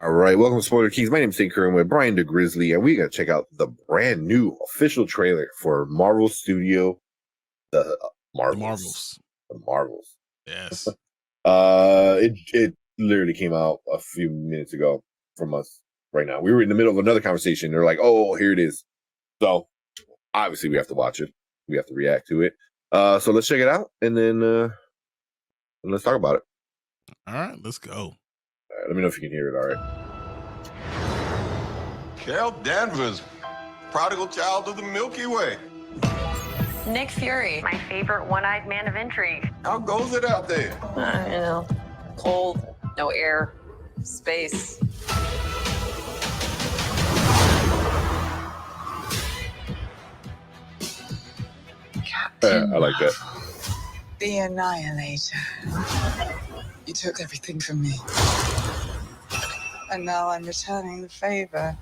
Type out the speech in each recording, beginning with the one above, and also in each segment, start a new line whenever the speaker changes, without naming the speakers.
All right, welcome to Spoiler Kings. My name is St. Curran with Brian the Grizzly, and we got to check out the brand new official trailer for Marvel Studio, the
The
Marvels. The Marvels.
Yes.
It literally came out a few minutes ago from us right now. We were in the middle of another conversation. They're like, "Oh, here it is." So obviously we have to watch it. We have to react to it. So let's check it out, and then let's talk about it.
All right, let's go.
All right, let me know if you can hear it. All right.
Carol Danvers, prodigal child of the Milky Way.
Nick Fury, my favorite one-eyed man of intrigue.
How goes it out there?
Cold, no air, space.
I like that.
The Annihilator. You took everything from me. And now I'm returning the favor.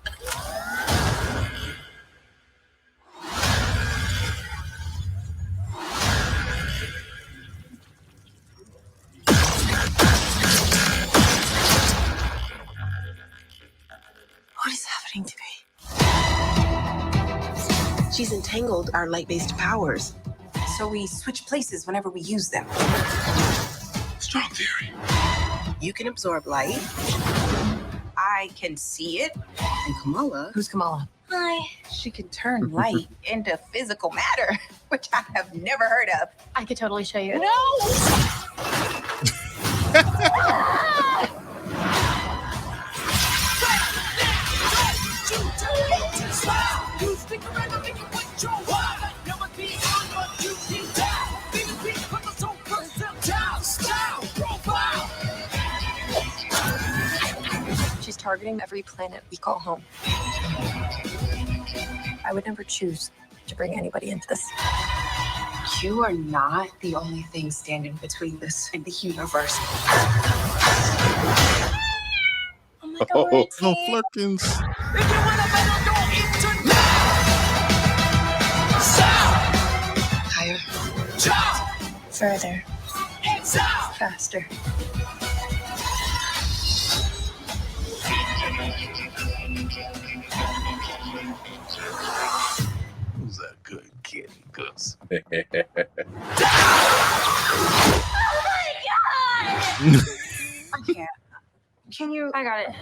What is happening to me? She's entangled our light-based powers, so we switch places whenever we use them.
Strong theory.
You can absorb light. I can see it. And Kamala...
Who's Kamala?
Hi. She can turn light into physical matter, which I have never heard of.
I could totally show you.
No!
She's targeting every planet we call home. I would never choose to bring anybody into this.
You are not the only thing standing between this and the universe. Oh my God, we're a
No
team.
Flurkins.
Higher. Further. Faster.
Who's a good kid, Gus?
Oh my God! I can't. Can you?
I got it.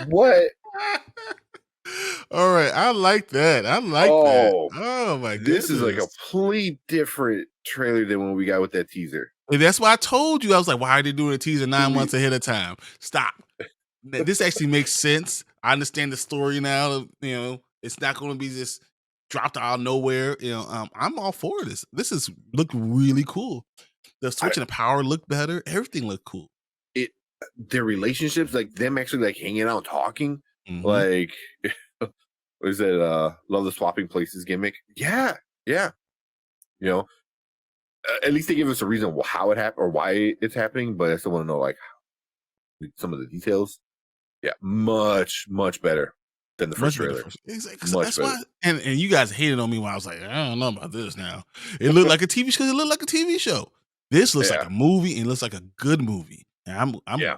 What?
All right, I like that. I like that. Oh my goodness.
This is like a complete different trailer than what we got with that teaser.
And that's why I told you. I was like, why are they doing a teaser 9 months ahead of time? Stop. This actually makes sense. I understand the story now. You know, it's not going to be just dropped out of nowhere. You know, I'm all for this. This is looked really cool. The switching of power looked better. Everything looked cool.
Their relationships, like them actually like hanging out, talking, like what is it? Love the swapping places gimmick. Yeah. You know, at least they give us a reason how it happened or why it's happening. But I still want to know like some of the details. Yeah, much better than the first trailer.
Exactly. That's why. And you guys hated on me when I was like, I don't know about this now. It looked like a TV show. It looked like a TV show. This looks like a movie and looks like a good movie. And I'm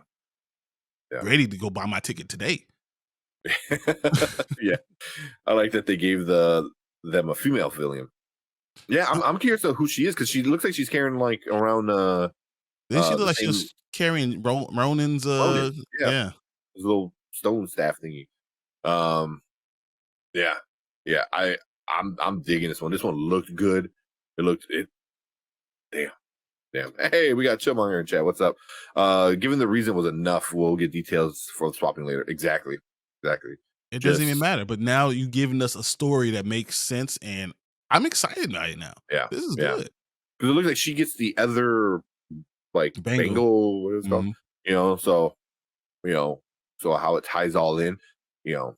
ready to go buy my ticket today.
Yeah, I like that they gave them a female villain. Yeah, I'm curious of who she is because she looks like she's carrying like around.
Then she looked like she was carrying Ronin's.
His little stone staff thingy. I'm digging this one. This one looked good. Damn. Hey, we got Chillmonger in chat. What's up? Given the reason was enough, we'll get details for the swapping later. Exactly.
It doesn't even matter. But now you've given us a story that makes sense, and I'm excited about it now.
Yeah,
this is good.
Because it looks like she gets the other like bangle, what is it called? So how it ties all in. And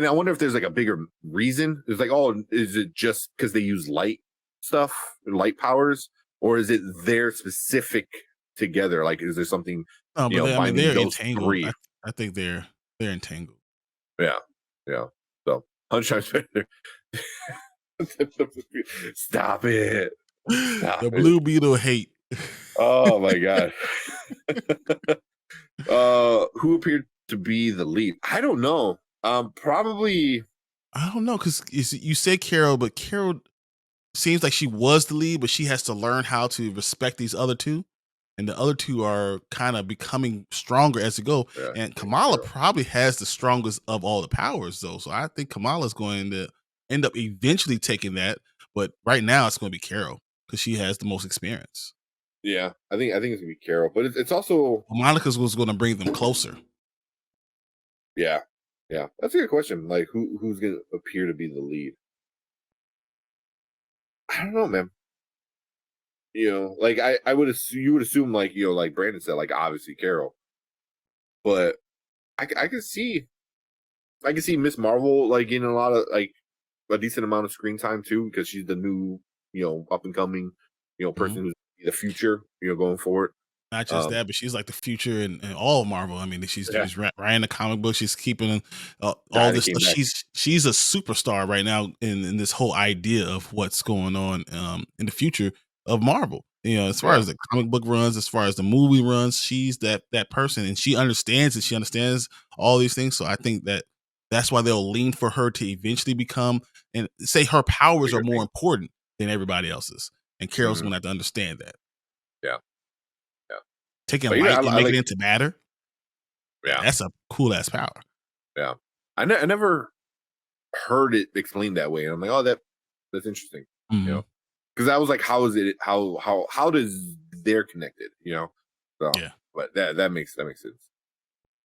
I wonder if there's like a bigger reason. It's like, oh, is it just because they use light stuff, light powers? Or is it their specific together? Like, is there something?
No, but they're entangled. Three? I think they're entangled.
Yeah. So 100 times better. Stop it.
The Blue Beetle hate.
Oh my God. Who appeared to be the lead? I don't know. Probably.
I don't know because you said Carol, but Carol seems like she was the lead, but she has to learn how to respect these other two, and the other two are kind of becoming stronger as they go.
Yeah,
And
I think
Kamala
Carol.
probably has the strongest of all the powers, though. So I think Kamala's going to end up eventually taking that, but right now it's going to be Carol because she has the most experience.
Yeah, I think it's gonna be Carol, but it's also
Monica's was going to bring them closer.
yeah, yeah. That's a good question. Like who's gonna appear to be the lead? I don't know, man. Like I would assume you would assume like like Brandon said, like obviously Carol, but I can see Miss Marvel like getting a lot of like a decent amount of screen time too because she's the new up and coming
Mhm.
person who's the future going forward.
Not just
Um,
that, but she's like the future in all of Marvel. I mean,
yeah,
she's writing the comic book. She's keeping all
Diana
this
came
stuff.
back.
She's a superstar right now in this whole idea of what's going on in the future of Marvel. As far
Yeah,
as the comic book runs, as far as the movie runs, she's that person, and she understands it. She understands all these things. So I think that's why they'll lean for her to eventually become and say her powers are
bigger
more
thing.
important than everybody else's, and Carol's
Hmm.
going to have to understand that.
Yeah, yeah.
Taking
But
light and
I
making
like
it into matter,
yeah,
that's a cool ass power.
yeah. I never heard it explained that way, and I'm like, oh, that's interesting. You
Mhm.
know, because I was like, how is it? How does they're connected? So,
Yeah.
but that makes sense.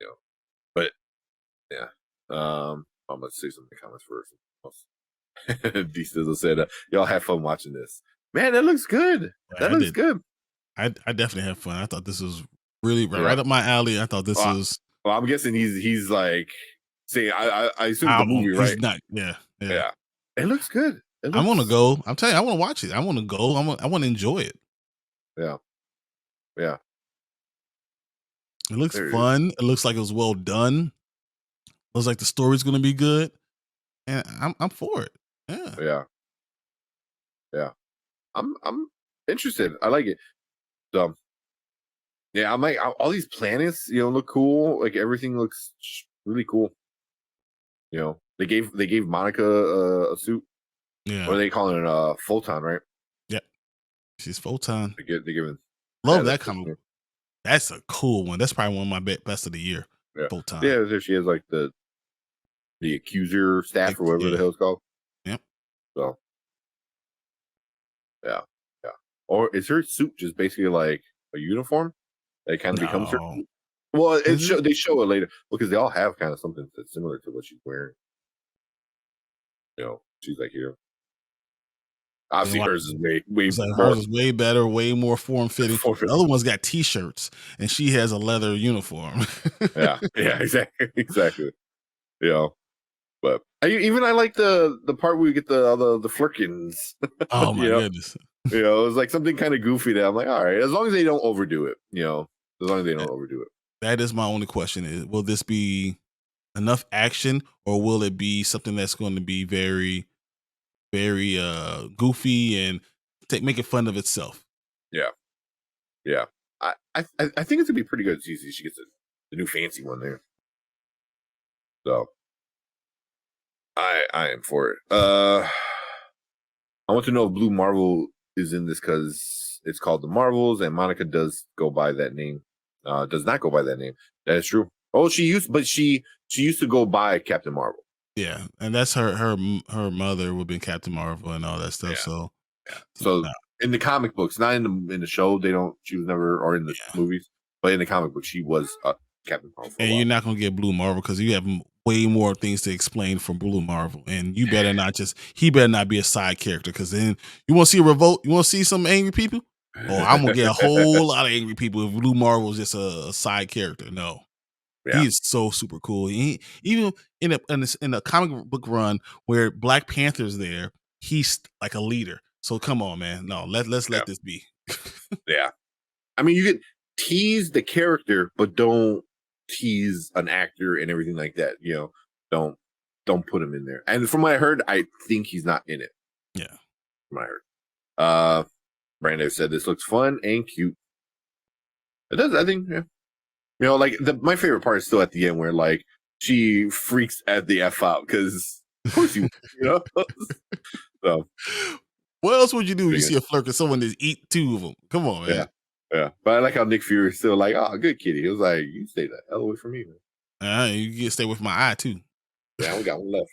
You know, but yeah. I'm gonna say some in the comments first. D Sizzle said, "Y'all have fun watching this, man. That looks good. That
I
looks
did.
good.
I definitely had fun. I thought this was really
Yeah.
right up my alley. I thought this
Well,
was
well, I'm guessing he's like saying I assume the movie,
he's
right?
not yeah, yeah.
Yeah. It looks good. It
I wanna
looks
go. I'm telling you, I wanna watch it. I wanna go. I wanna enjoy it.
yeah, yeah.
It looks
There it is.
fun. It looks like it was well done. Looks like the story's gonna be good. And I'm for it. Yeah.
Yeah, yeah. I'm interested. I like it. So yeah, I'm like all these planets, look cool. Like everything looks really cool. They gave Monica a suit. What
Yeah.
are they calling it? Photon, right?
Yeah. She's Photon.
They giving. Yeah,
Love that
that's
comic.
cool.
That's a cool one. That's probably one of my best of the year.
Yeah,
Photon.
yeah. There she has like the accuser staff or whatever
Yeah.
the hell it's called.
Yep.
So yeah, yeah. Or is her suit just basically like a uniform that kind of becomes her?
No.
Suit? Well,
Is it?
they show it later because they all have kind of something that's similar to what she's wearing. She's like here.
Yeah,
Obviously, hers is way
it's like
more
hers is way better, way more form fitting. The
forfeit.
other one's got t-shirts, and she has a leather uniform.
Yeah, yeah, exactly, exactly. But I like the part where we get the flirkins.
Oh
you
my
know,
goodness!
it was like something kind of goofy that I'm like, all right, as long as they don't overdo it. As long as they don't overdo it.
That is my only question: is will this be enough action, or will it be something that's going to be very, very goofy and making fun of itself?
Yeah, yeah. I think it's gonna be pretty good. She gets the new fancy one there. So I am for it. I want to know if Blue Marvel is in this because it's called the Marvels, and Monica does go by that name. Does not go by that name. That is true. Oh, she used to go by Captain Marvel.
Yeah, and that's her mother would have been Captain Marvel and all that stuff.
Yeah,
So,
yeah. So
nah,
in the comic books, not in the show, they don't. She was never, or in the
yeah.
movies, but in the comic book, she was Captain Marvel for a
And
while.
you're not gonna get Blue Marvel because you have way more things to explain from Blue Marvel, and you better not he better not be a side character because then you want to see a revolt, you want to see some angry people. Oh, I'm gonna get a whole lot of angry people if Blue Marvel is just a side character. No,
Yeah,
he is so super cool. Even in a comic book run where Black Panther's there, he's like a leader. So come on, man. No, let's
yeah,
let this be.
yeah. I mean, you could tease the character, but don't tease an actor and everything like that. Don't put him in there. And from what I heard, I think he's not in it.
Yeah.
From what I heard. Brando said this looks fun and cute. It does. I think. Yeah. Like my favorite part is still at the end where like she freaks at the F out because of course you know. So
What else would you do if you
yeah,
see a flirt with someone that eat two of them? Come on, man.
yeah. But I like how Nick Fury is still like, oh, good kitty. It was like, you stay the hell away from me, man.
You get stay with my eye too.
Yeah, we got one left.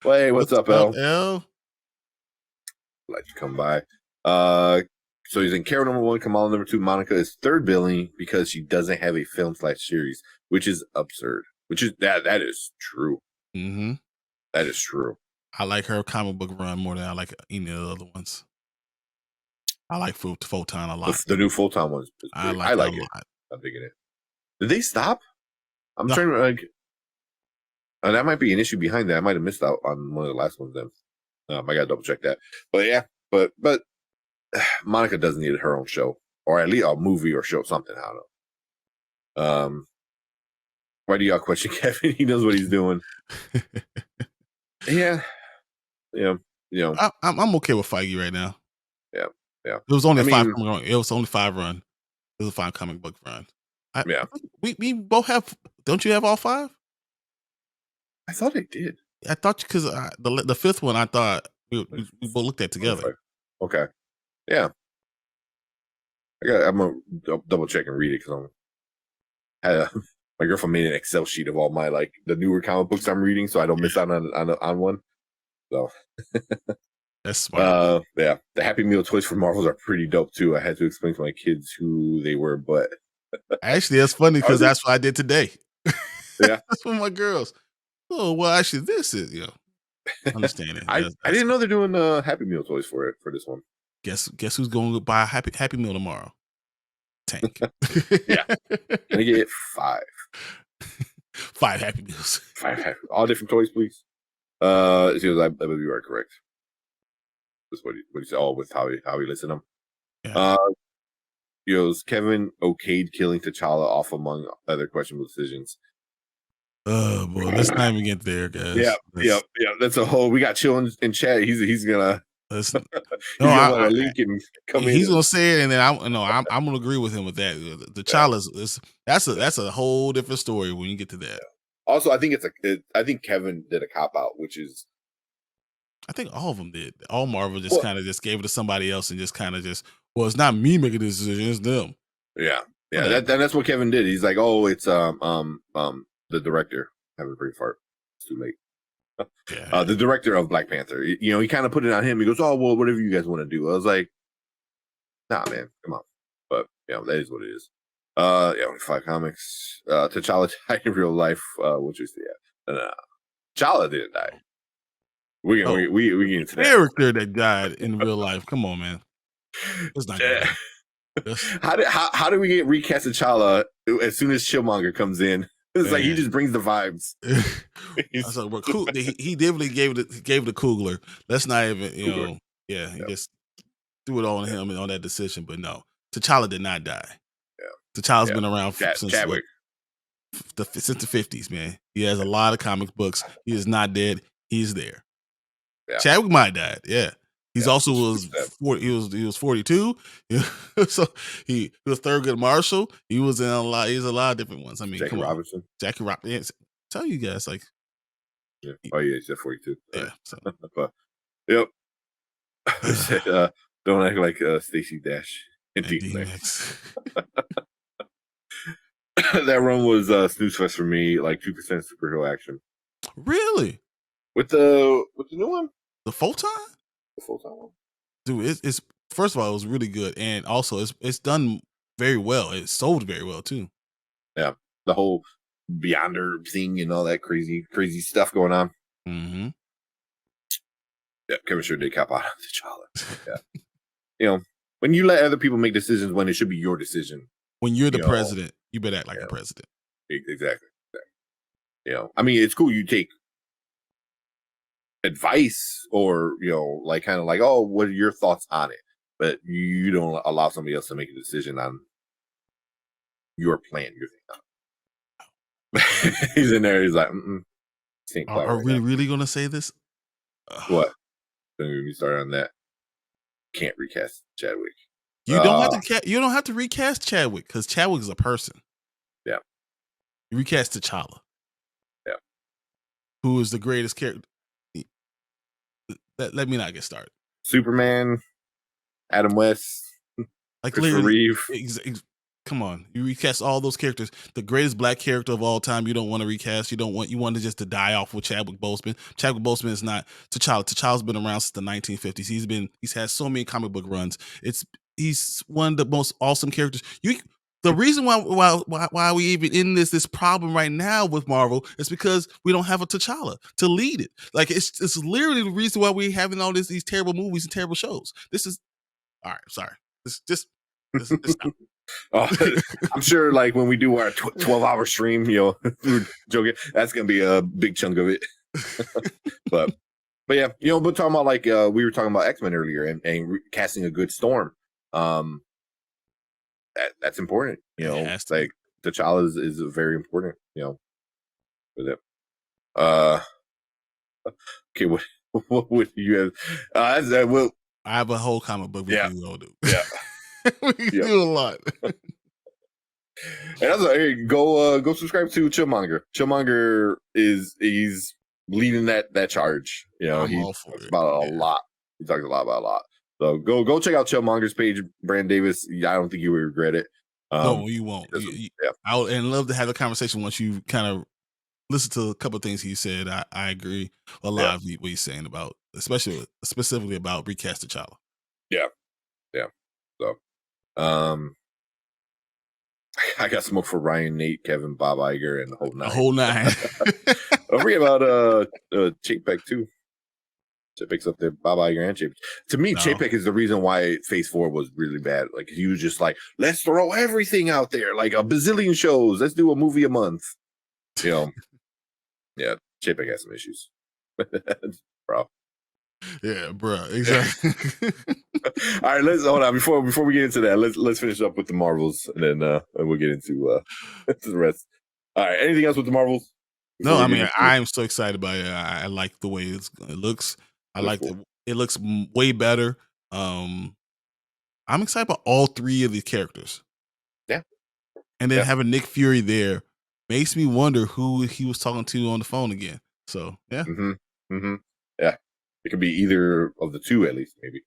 Well, hey, what's up,
up,
El?
L?
Let you come by. So he's in Carol #1, Kamala #2. Monica is third billing because she doesn't have a film/series, which is absurd. Which is that is true.
Mm-hmm.
That is true.
I like her comic book run more than I like any of the other ones. I like Photon a lot.
The new full-time ones.
I
I
like
like
it a
it.
lot.
I'm digging it. Did they stop? I'm
No.
trying to like. That might be an issue behind that. I might have missed out on one of the last ones. Then I gotta double check that. But yeah, but Monica doesn't need her own show, or at least a movie or show, something. I don't know. Why do y'all question Kevin? He knows what he's doing. Yeah.
I'm okay with Feige right now.
Yeah.
It was only five. It was only 5 run. It was a 5 comic book run.
Yeah.
We both have. Don't you have all 5?
I thought I did.
I thought because the 5th one, I thought we both looked at together.
Okay. Yeah. I'm gonna double check and read it because my girlfriend made an Excel sheet of all my like the newer comic books I'm reading, so I don't miss out on one. So
that's smart.
Yeah, the Happy Meal toys for Marvels are pretty dope too. I had to explain to my kids who they were, but
actually, that's funny because that's what I did today.
Yeah,
that's for my girls. Oh well, actually, this is understanding.
I didn't know they're doing Happy Meal toys for this one.
Guess who's going to buy a Happy Meal tomorrow? Tank.
Yeah, can I get 5?
5 Happy Meals.
5 all different toys, please. She was, I believe you are correct. That's what he said. Oh, with how he listed them.
Yeah.
Kevin okayed killing T'Challa off among other questionable decisions.
Oh boy, let's not even get there, guys.
Yeah. That's a whole. We got Chill in chat. He's gonna.
He's
gonna link and come in.
He's gonna say it, and then I'm gonna agree with him with that. T'Challa's that's a whole different story when you get to that.
Also, I think I think Kevin did a cop out, which is.
I think all of them did. All Marvel just kind of just gave it to somebody else and just kind of just. Well, it's not me making this decision; it's them.
Yeah. That's what Kevin did. He's like, oh, it's the director having a pretty fart. It's too late.
Yeah.
The director of Black Panther. He kind of put it on him. He goes, oh well, whatever you guys want to do. I was like, nah, man, come on. But that is what it is. Only 5 comics. T'Challa died in real life. Which is T'Challa didn't die. We get into that.
Character that died in real life. Come on, man. It's not good.
How do we get recast T'Challa as soon as Killmonger comes in? It's like he just brings the vibes.
Cool. He definitely gave it a Coogler. Let's not even he just threw it all on him and on that decision. But no, T'Challa did not die. Yeah, T'Challa's been around since
Chadwick.
Since the 50s, man. He has a lot of comic books. He is not dead. He's there. Yeah. Chadwick might have died. Yeah. He's also was 40, he was 42. So he was Thurgood Marshall. He was in a lot of different ones. I mean,
Jackie Robinson.
Jackie Robinson. Tell you guys like
Oh yeah, he's at 42.
Yeah. So.
But, yep. Don't act like Stacey Dash and D-Max. That run was snooze fest for me, like 2% superhero action.
Really?
With the new one?
The Photon?
The Photon one.
Dude, it's first of all, it was really good, and also it's done very well. It sold very well too.
Yeah, the whole Beyonder thing and all that crazy stuff going on.
Mm-hmm.
Yeah, Kevin sure did cap out on T'Challa. Yeah, when you let other people make decisions when it should be your decision.
When you're the president, you better act like a president.
Exactly. I mean, it's cool you take advice or like kind of like, oh, what are your thoughts on it, but you don't allow somebody else to make a decision on your plan, your thing. He's in there, he's like,
are we really gonna say this?
What? Don't get me started on that. Can't recast Chadwick.
You don't have to. You don't have to recast Chadwick because Chadwick is a person.
Yeah.
You recast T'Challa.
Yeah.
Who is the greatest character? Let me not get started.
Superman, Adam West,
Like
Christopher
literally,
Reeve.
come on, you recast all those characters. The greatest black character of all time, you don't want to recast. You want to just to die off with Chadwick Boseman. Chadwick Boseman is not T'Challa. T'Challa's been around since the 1950s. He's had so many comic book runs. He's one of the most awesome characters. The reason why we even in this problem right now with Marvel is because we don't have a T'Challa to lead it. Like it's literally the reason why we're having all these terrible movies and terrible shows. This is all right. Sorry. Just
Oh, I'm sure like when we do our 12-hour stream, we're joking, that's gonna be a big chunk of it. but yeah, we're talking about like we were talking about X-Men earlier and casting a good Storm. That's important, it's like T'Challa is very important, with it. Okay, what would you have?
I have a whole comic book we can all do.
Yeah.
We can do a lot.
And also, hey, go subscribe to Chillmonger. Chillmonger he's leading that charge. He talks about a lot. He talks a lot about a lot. So go check out Chillmonger's page, Brandon Davis. I don't think you would regret it.
No, you won't. I would love to have a conversation once you kind of listen to a couple of things he said. I agree a lot of what he's saying about, specifically about recast T'Challa.
Yeah. So, I got smoke for Ryan, Nate, Kevin, Bob Iger, and the whole nine. Don't forget about Chapek too. Chapek's up there, Bob Iger and Chapek. To me, Chapek is the reason why Phase 4 was really bad. Like he was just like, let's throw everything out there, like a bazillion shows. Let's do a movie a month. Yeah, Chapek has some issues. Bro.
Yeah, bro. Exactly.
All right, let's hold on before we get into that. Let's finish up with the Marvels, and then we'll get into the rest. All right, anything else with the Marvels?
No, I mean I'm so excited by it. I like the way it looks. I like it looks way better. I'm excited about all three of these characters.
Yeah,
and then having Nick Fury there makes me wonder who he was talking to on the phone again. So yeah,
yeah, it could be either of the two at least, maybe.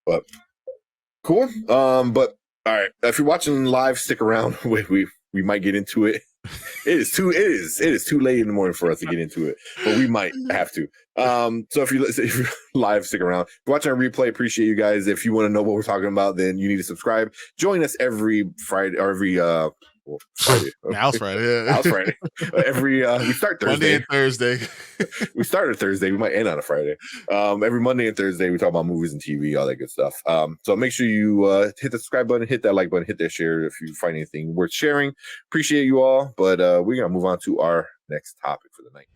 But cool. But all right, if you're watching live, stick around. We might get into it. It is too late in the morning for us to get into it, but we might have to. So if you're live, stick around. If you're watching our replay, appreciate you guys. If you want to know what we're talking about, then you need to subscribe. Join us every Friday or every Friday.
Now it's Friday. Yeah.
Now it's Friday. We start Thursday.
Monday and Thursday.
We started Thursday. We might end on a Friday. Every Monday and Thursday, we talk about movies and TV, all that good stuff. So make sure you hit the subscribe button, hit that like button, hit that share if you find anything worth sharing. Appreciate you all. But we're going to move on to our next topic for the night.